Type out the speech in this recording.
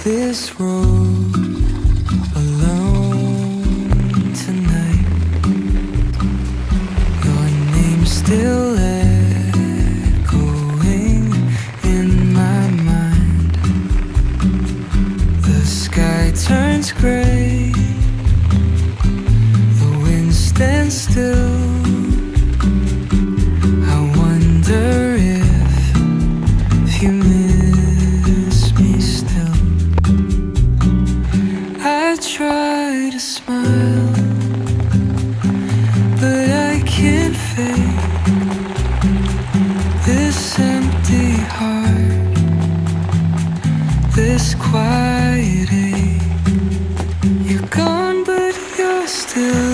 this road alone tonight. Your name's still echoing in my mind. The sky turns gray, the wind stands still. I wonder if you miss me still. I try to smile, but I can't fake this empty heart, this quiet ache. You're gone, but you're still